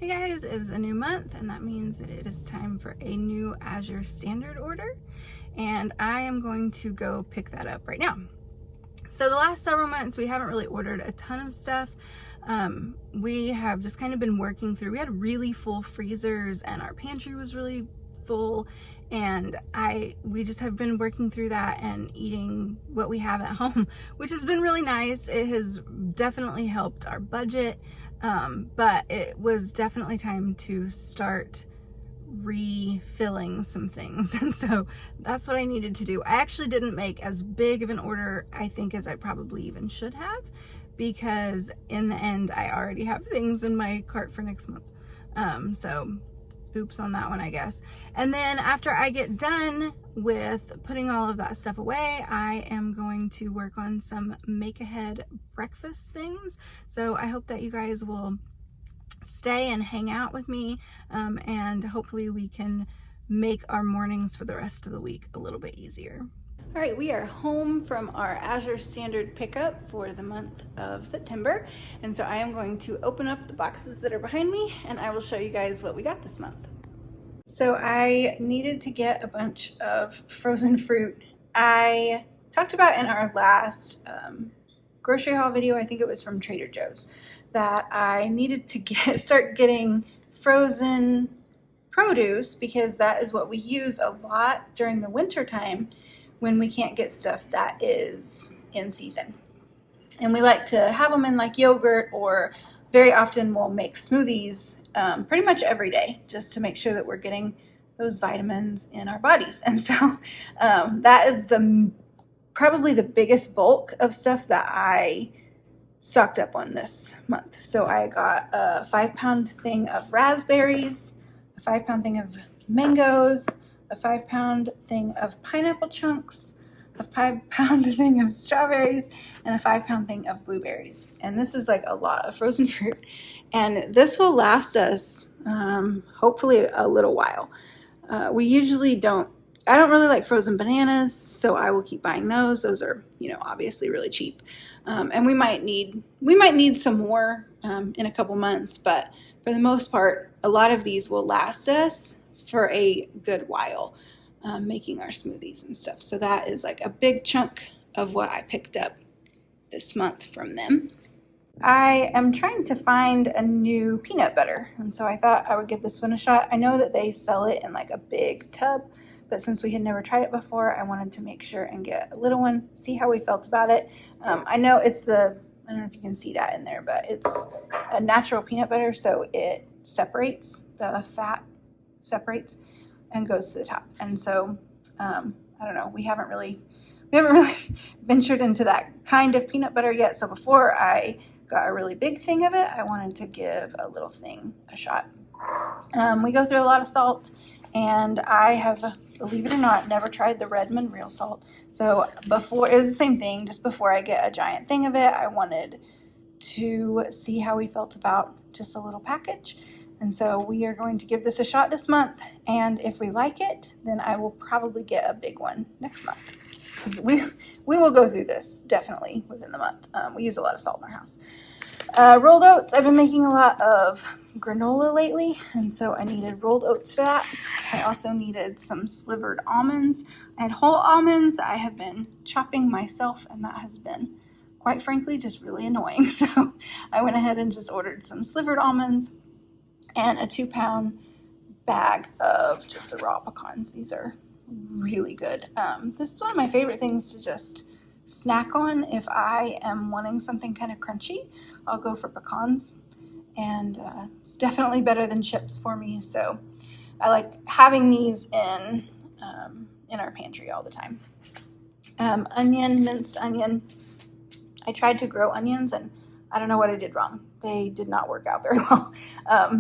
Hey guys, it's a new month and that means that it is time for a new Azure Standard order, and I am going to go pick that up right now. So the last several months we haven't really ordered a ton of stuff. We have just kind of been working through, we had really full freezers and our pantry was really full, and we just have been working through that and eating what we have at home, which has been really nice. It has definitely helped our budget, but it was definitely time to start refilling some things, and so that's what I needed to do. I actually didn't make as big of an order, I think, as I probably even should have, because in the end I already have things in my cart for next month. So oops on that one, I guess. And then after I get done with putting all of that stuff away, I am going to work on some make ahead breakfast things. So I hope that you guys will stay and hang out with me, and hopefully we can make our mornings for the rest of the week a little bit easier. All right, we are home from our Azure Standard pickup for the month of September, and so I am going to open up the boxes that are behind me and I will show you guys what we got this month. So I needed to get a bunch of frozen fruit. I talked about in our last grocery haul video, I think it was from Trader Joe's, that I needed to start getting frozen produce, because that is what we use a lot during the winter time when we can't get stuff that is in season. And we like to have them in like yogurt, or very often we'll make smoothies pretty much every day, just to make sure that we're getting those vitamins in our bodies. And so that is probably the biggest bulk of stuff that I stocked up on this month. So I got a 5-pound thing of raspberries, a 5-pound thing of mangoes, a 5-pound thing of pineapple chunks, a 5-pound thing of strawberries, and a 5-pound thing of blueberries. And this is like a lot of frozen fruit, and this will last us hopefully a little while. We usually I don't really like frozen bananas, so I will keep buying those. Those are, obviously really cheap. And we might need some more in a couple months, but for the most part, a lot of these will last us for a good while, making our smoothies and stuff. So that is like a big chunk of what I picked up this month from them. I am trying to find a new peanut butter, and so I thought I would give this one a shot. I know that they sell it in like a big tub, but since we had never tried it before, I wanted to make sure and get a little one, see how we felt about it. I know it's I don't know if you can see that in there, but it's a natural peanut butter, so it separates, the fat separates and goes to the top. And so, I don't know, we haven't really ventured into that kind of peanut butter yet. So before I got a really big thing of it, I wanted to give a little thing a shot. We go through a lot of salt, and I have, believe it or not, never tried the Redmond real salt. So before, it was the same thing, just before I get a giant thing of it, I wanted to see how we felt about just a little package. And so we are going to give this a shot this month, and if we like it, then I will probably get a big one next month. Because we will go through this definitely within the month. We use a lot of salt in our house. Rolled oats, I've been making a lot of granola lately, and so I needed rolled oats for that. I also needed some slivered almonds. I had whole almonds that I have been chopping myself, and that has been, quite frankly, just really annoying. So I went ahead and just ordered some slivered almonds and a 2-pound bag of just the raw pecans. These are really good. This is one of my favorite things to just snack on. If I am wanting something kind of crunchy, I'll go for pecans, and it's definitely better than chips for me. So I like having these in our pantry all the time. Minced onion. I tried to grow onions, and I don't know what I did wrong. They did not work out very well.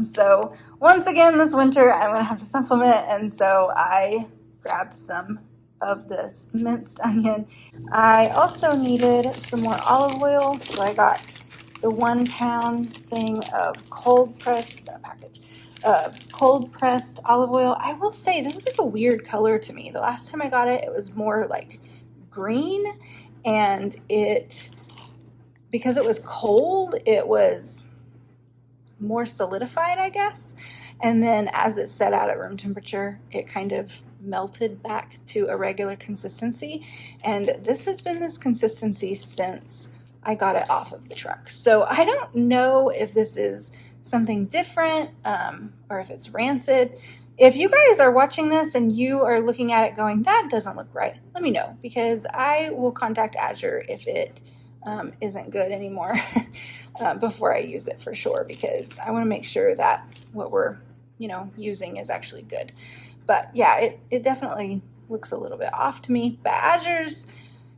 So once again this winter, I'm going to have to supplement, and so I grabbed some of this minced onion. I also needed some more olive oil, so I got the 1-pound thing of cold pressed olive oil. I will say this is like a weird color to me. The last time I got it, it was more like green, and because it was cold, it was more solidified, I guess. And then as it set out at room temperature, it kind of melted back to a regular consistency. And this has been this consistency since I got it off of the truck. So I don't know if this is something different or if it's rancid. If you guys are watching this and you are looking at it going, that doesn't look right, let me know, because I will contact Azure if it isn't good anymore before I use it for sure, because I want to make sure that what we're using is actually good. But yeah, it definitely looks a little bit off to me. But Azure's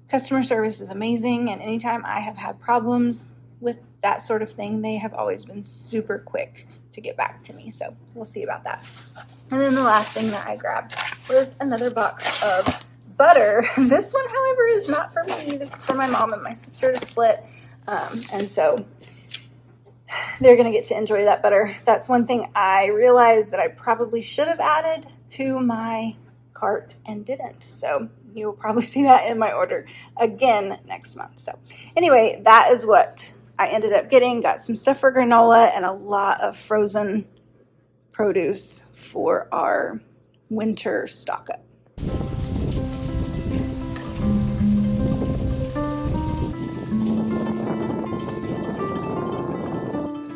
customer service is amazing, and anytime I have had problems with that sort of thing, they have always been super quick to get back to me. So we'll see about that. And then the last thing that I grabbed was another box of butter. This one, however, is not for me. This is for my mom and my sister to split. And so they're going to get to enjoy that butter. That's one thing I realized that I probably should have added to my cart and didn't. So you'll probably see that in my order again next month. So anyway, that is what I ended up getting. Got some stuff for granola and a lot of frozen produce for our winter stock up.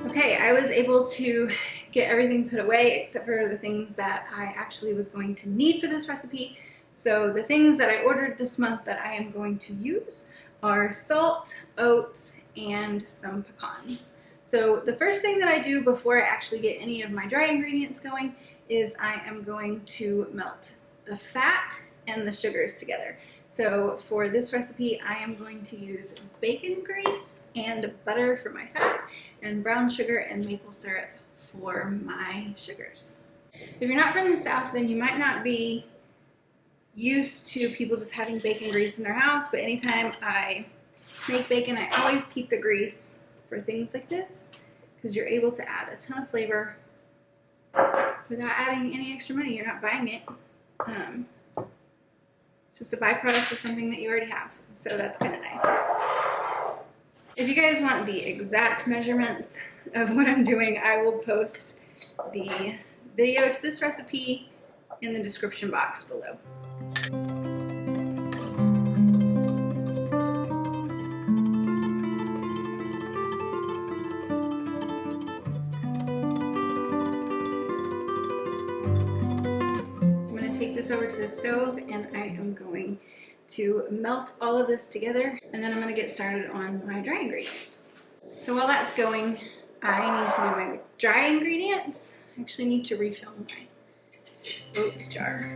Okay, I was able to get everything put away except for the things that I actually was going to need for this recipe. So the things that I ordered this month that I am going to use are salt, oats, and some pecans. So the first thing that I do before I actually get any of my dry ingredients going is I am going to melt the fat and the sugars together. So for this recipe, I am going to use bacon grease and butter for my fat, and brown sugar and maple syrup for my sugars. If you're not from the South, then you might not be used to people just having bacon grease in their house, but anytime I make bacon, I always keep the grease for things like this, because you're able to add a ton of flavor without adding any extra money. You're not buying it. It's just a byproduct of something that you already have, so that's kind of nice. If you guys want the exact measurements of what I'm doing, I will post the video to this recipe in the description box below. I'm going to take this over to the stove and I am going to melt all of this together, and then I'm going to get started on my dry ingredients. So while that's going, I need to do my dry ingredients. I actually need to refill my oats jar.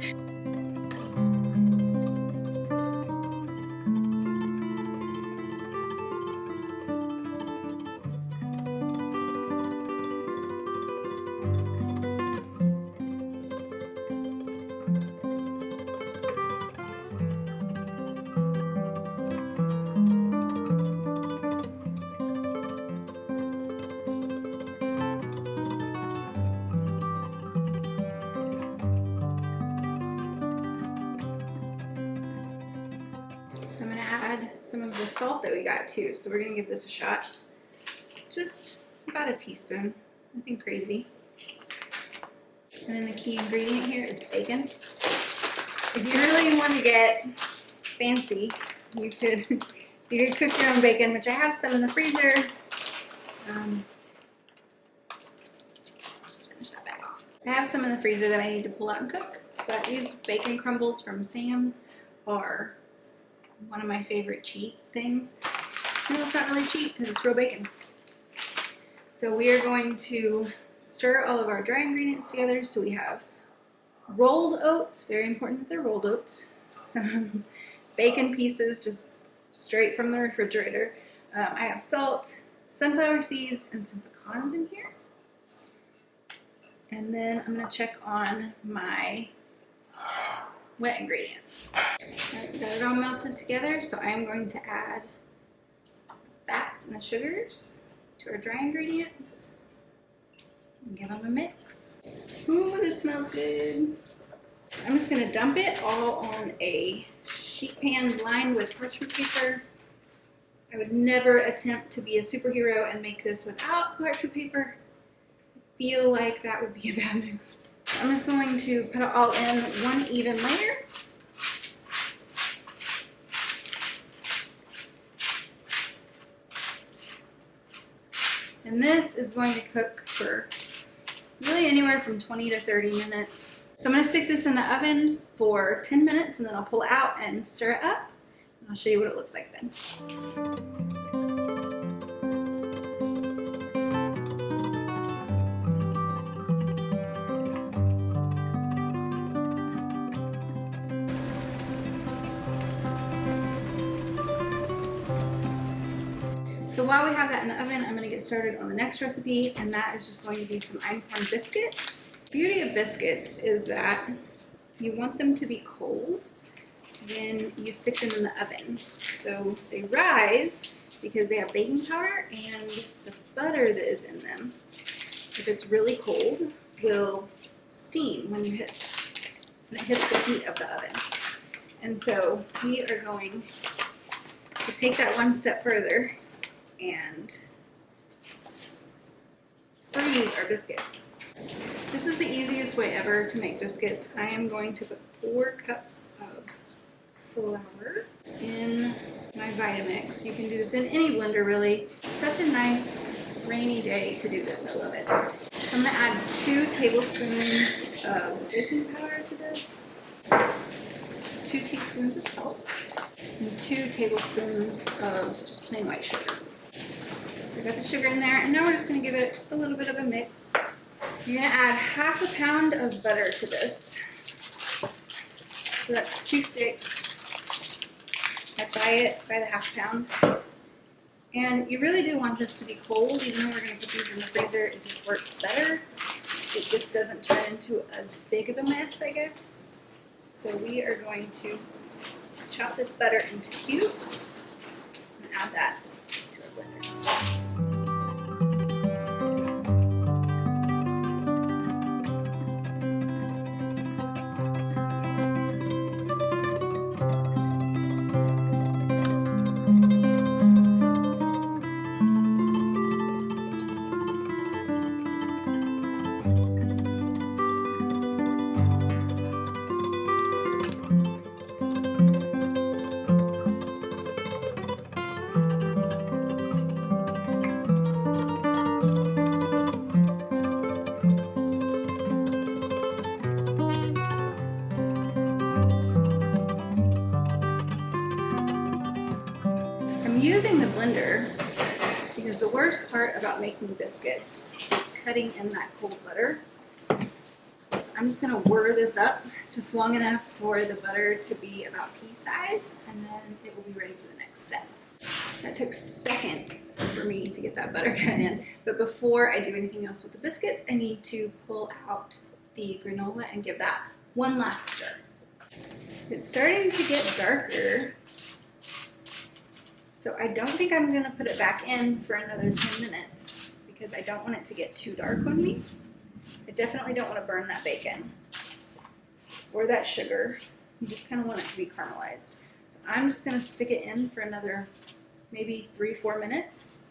So I'm going to add some of the salt that we got too. So we're going to give this a shot. Just about a teaspoon, nothing crazy. And then the key ingredient here is bacon. If you really want to get fancy, you could cook your own bacon, which I have some in the freezer. Just finish that bag off. I have some in the freezer that I need to pull out and cook, but these bacon crumbles from Sam's are one of my favorite cheat things. No, it's not really cheat because it's real bacon. So we are going to stir all of our dry ingredients together. So we have rolled oats, very important that they're rolled oats. Some bacon pieces just straight from the refrigerator. I have salt, sunflower seeds, and some pecans in here. And then I'm going to check on my wet ingredients. Alright, got it all melted together, so I am going to add the fats and the sugars to our dry ingredients and give them a mix. Ooh, this smells good. I'm just going to dump it all on a sheet pan lined with parchment paper. I would never attempt to be a superhero and make this without parchment paper. feel like that would be a bad move. I'm just going to put it all in one even layer. And this is going to cook for really anywhere from 20 to 30 minutes. So I'm going to stick this in the oven for 10 minutes and then I'll pull it out and stir it up. And I'll show you what it looks like then. So while we have that in the oven, I'm going to get started on the next recipe, and that is just going to be some einkorn biscuits. The beauty of biscuits is that you want them to be cold when you stick them in the oven. So they rise because they have baking powder, and the butter that is in them, if it's really cold, will steam when it hits the heat of the oven. And so we are going to take that one step further and freeze our biscuits. This is the easiest way ever to make biscuits. I am going to put 4 cups of flour in my Vitamix. You can do this in any blender really. Such a nice rainy day to do this. I love it. So I'm going to add 2 tablespoons of baking powder to this, 2 teaspoons of salt, and 2 tablespoons of just plain white sugar. So I've got the sugar in there, and now we're just going to give it a little bit of a mix. You're going to add ½ a pound of butter to this. So that's 2 sticks. I buy it by the ½ pound. And you really do want this to be cold. Even though we're going to put these in the freezer, it just works better. It just doesn't turn into as big of a mess, I guess. So we are going to chop this butter into cubes and add that to our blender. I'm using the blender because the worst part about making biscuits is cutting in that cold butter. So I'm just going to whir this up just long enough for the butter to be about pea size, and then it will be ready for the next step. That took seconds for me to get that butter cut in, but before I do anything else with the biscuits, I need to pull out the granola and give that one last stir. It's starting to get darker, so I don't think I'm going to put it back in for another 10 minutes because I don't want it to get too dark on me. I definitely don't want to burn that bacon or that sugar. You just kind of want it to be caramelized. So I'm just going to stick it in for another maybe 3-4 minutes.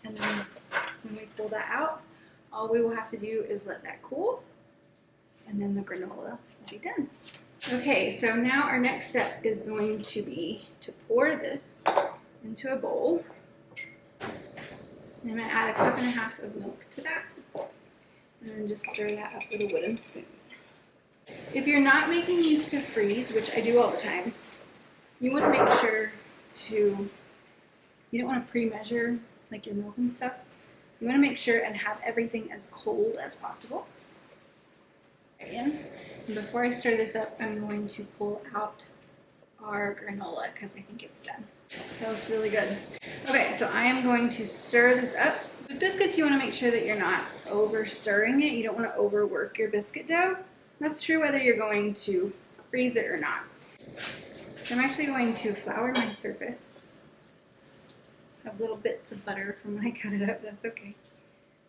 And then when we pull that out, all we will have to do is let that cool, and then the granola will be done. Okay, so now our next step is going to be to pour this into a bowl. And I'm going to add 1.5 cups of milk to that, and then just stir that up with a wooden spoon. If you're not making these to freeze, which I do all the time, you want to make sure you don't want to pre-measure like your milk and stuff. You want to make sure and have everything as cold as possible. And before I stir this up, I'm going to pull out our granola because I think it's done. That looks really good. Okay, so I am going to stir this up. With biscuits, you want to make sure that you're not over stirring it. You don't want to overwork your biscuit dough. That's true whether you're going to freeze it or not. So I'm actually going to flour my surface. I have little bits of butter from when I cut it up. That's okay.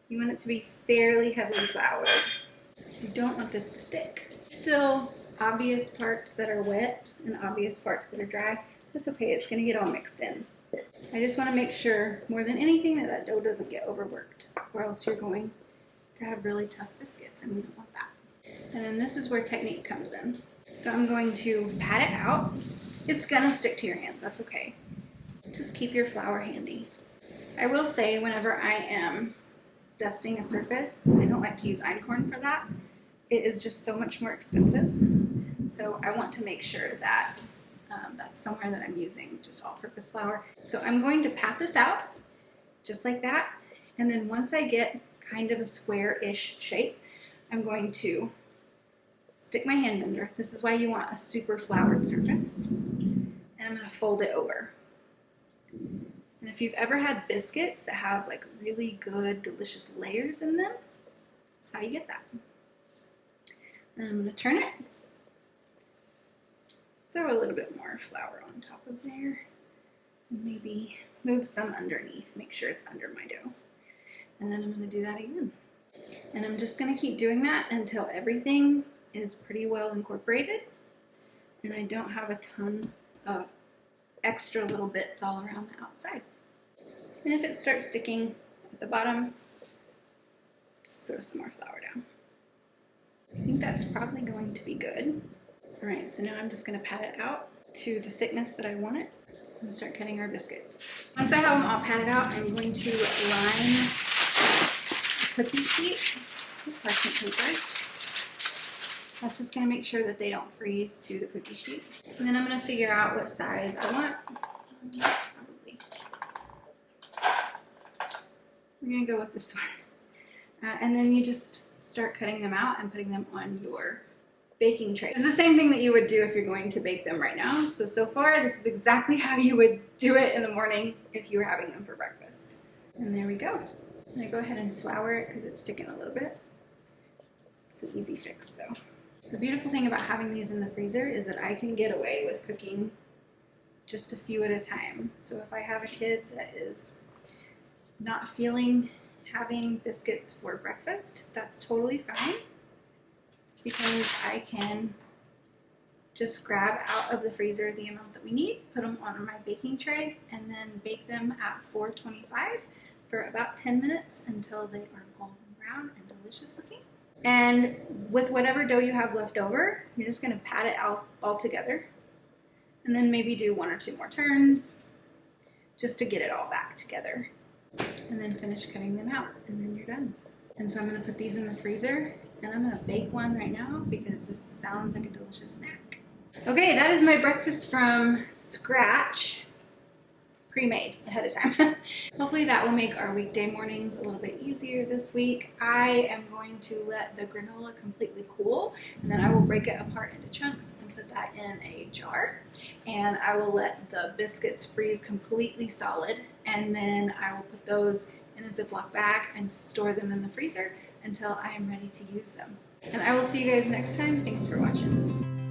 You want it to be fairly heavily floured. So you don't want this to stick. Still obvious parts that are wet and obvious parts that are dry. That's okay, it's going to get all mixed in. I just want to make sure more than anything that that dough doesn't get overworked, or else you're going to have really tough biscuits, and we don't want that. And then this is where technique comes in. So I'm going to pat it out. It's gonna stick to your hands, that's okay. Just keep your flour handy. I will say, whenever I am dusting a surface, I don't like to use einkorn for that. It is just so much more expensive. So I want to make sure that that's somewhere that I'm using just all-purpose flour. So I'm going to pat this out, just like that. And then once I get kind of a square-ish shape, I'm going to stick my hand under. This is why you want a super floured surface. And I'm going to fold it over. And if you've ever had biscuits that have like really good, delicious layers in them, that's how you get that. And I'm going to turn it. Throw a little bit more flour on top of there. And maybe move some underneath. Make sure it's under my dough. And then I'm going to do that again. And I'm just going to keep doing that until everything is pretty well incorporated. And I don't have a ton of extra little bits all around the outside. And if it starts sticking at the bottom, just throw some more flour down. I think that's probably going to be good. All right, so now I'm just going to pat it out to the thickness that I want it and start cutting our biscuits. Once I have them all patted out, I'm going to line the cookie sheet with parchment paper. That's just going to make sure that they don't freeze to the cookie sheet. And then I'm going to figure out what size I want. That's probably, we're going to go with this one. And then you just start cutting them out and putting them on your baking tray. It's the same thing that you would do if you're going to bake them right now. So far, this is exactly how you would do it in the morning if you were having them for breakfast. And there we go. I'm going to go ahead and flour it because it's sticking a little bit. It's an easy fix though. The beautiful thing about having these in the freezer is that I can get away with cooking just a few at a time. So if I have a kid that is not feeling having biscuits for breakfast, that's totally fine, because I can just grab out of the freezer the amount that we need, put them on my baking tray, and then bake them at 425 for about 10 minutes until they are golden brown and delicious looking. And with whatever dough you have left over, you're just going to pat it out all together, and then maybe do 1 or 2 more turns just to get it all back together, and then finish cutting them out, and then you're done. And so I'm going to put these in the freezer, and I'm going to bake one right now because this sounds like a delicious snack. Okay, that is my breakfast from scratch, pre-made ahead of time. Hopefully that will make our weekday mornings a little bit easier this week. I am going to let the granola completely cool, and then I will break it apart into chunks and put that in a jar. And I will let the biscuits freeze completely solid, and then I will put those in a Ziploc bag and store them in the freezer until I am ready to use them. And I will see you guys next time. Thanks for watching.